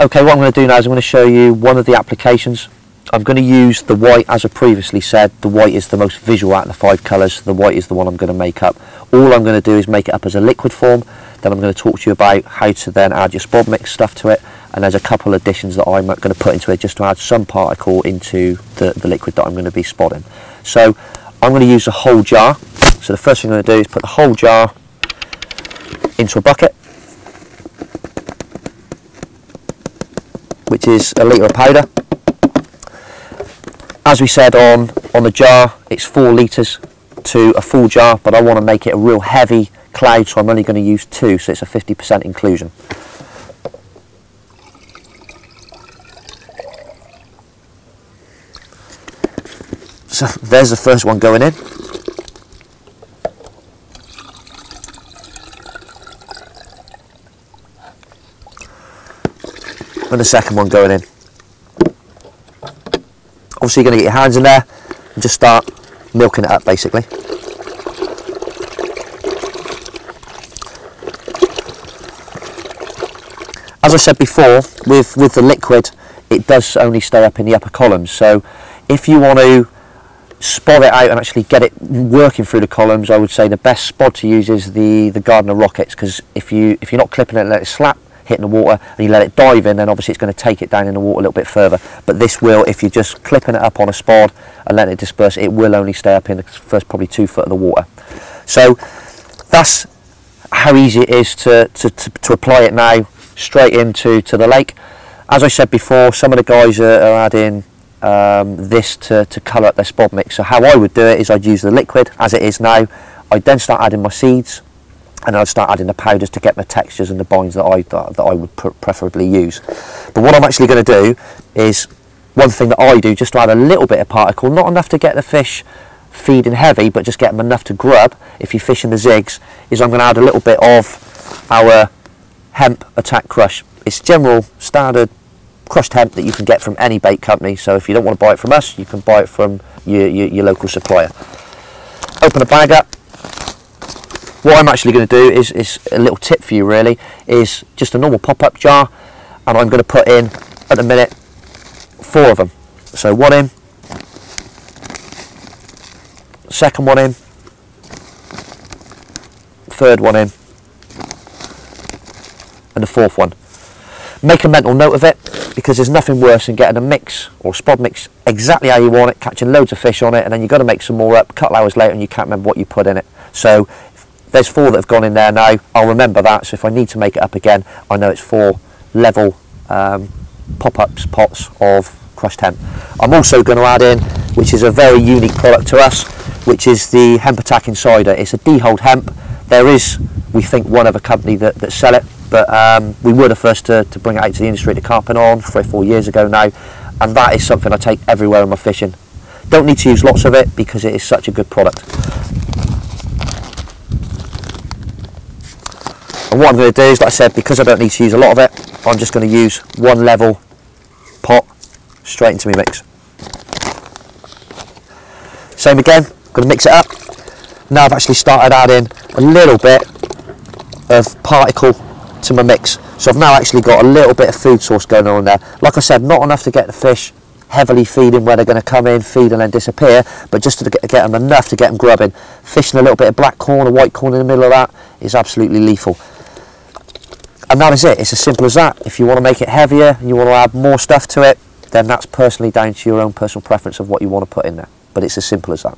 Okay, what I'm going to do now is I'm going to show you one of the applications. I'm going to use the white, as I previously said. The white is the most visual out of the 5 colours. The white is the one I'm going to make up. All I'm going to do is make it up as a liquid form. Then I'm going to talk to you about how to then add your spod mix stuff to it. And there's a couple of additions that I'm going to put into it just to add some particle into the liquid that I'm going to be spodding. So I'm going to use a whole jar. So the first thing I'm going to do is put the whole jar into a bucket, which is a litre of powder. As we said on the jar, it's 4 litres to a full jar, but I want to make it a real heavy cloud, so I'm only going to use 2, so it's a 50% inclusion. So there's the first one going in. And the second one going in. Obviously you're going to get your hands in there and just start milking it up basically. As I said before, with the liquid, it does only stay up in the upper columns, so if you want to spod it out and actually get it working through the columns, I would say the best spod to use is the Gardner Rockets, because if you're not clipping it and let it slap, hitting the water, and you let it dive in, then obviously it's going to take it down in the water a little bit further. But this will, if you're just clipping it up on a spod and letting it disperse, it will only stay up in the first probably 2 foot of the water. So that's how easy it is to apply it now straight into the lake. As I said before, some of the guys are adding this to colour up their spod mix. So how I would do it is I'd use the liquid as it is now. I'd then start adding my seeds, and I'd start adding the powders to get the textures and the binds that I would preferably use. But what I'm actually going to do is, one thing that I do just to add a little bit of particle, not enough to get the fish feeding heavy, but just get them enough to grub if you're fishing the zigs, is I'm going to add a little bit of our hemp attack crush. It's general standard crushed hemp that you can get from any bait company, so if you don't want to buy it from us, you can buy it from your local supplier. Open the bag up. What I'm actually going to do is a little tip for you really, is just a normal pop-up jar, and I'm going to put in, at the minute, 4 of them. So 1 in, second one in, third one in, and the 4th one. Make a mental note of it, because there's nothing worse than getting a mix or spod mix exactly how you want it, catching loads of fish on it, and then you've got to make some more up a couple hours later and you can't remember what you put in it. So there's 4 that have gone in there now. I'll remember that, so if I need to make it up again, I know it's 4 level pop-ups pots of crushed hemp. I'm also going to add in, which is a very unique product to us, which is the Hemp Attack Insider. It's a dehulled hemp. There is, we think, one other company that sell it, but we were the first to bring it out to the industry to carping on 3 or 4 years ago now, and that is something I take everywhere in my fishing. Don't need to use lots of it because it is such a good product. And what I'm going to do is, like I said, because I don't need to use a lot of it, I'm just going to use 1 level pot straight into my mix. Same again, I'm going to mix it up. Now I've actually started adding a little bit of particle to my mix. So I've now actually got a little bit of food source going on there. Like I said, not enough to get the fish heavily feeding where they're going to come in, feed and then disappear, but just to get them enough to get them grubbing. Fishing a little bit of black corn or white corn in the middle of that is absolutely lethal. And that is it, it's as simple as that. If you want to make it heavier and you want to add more stuff to it, then that's personally down to your own personal preference of what you want to put in there. But it's as simple as that.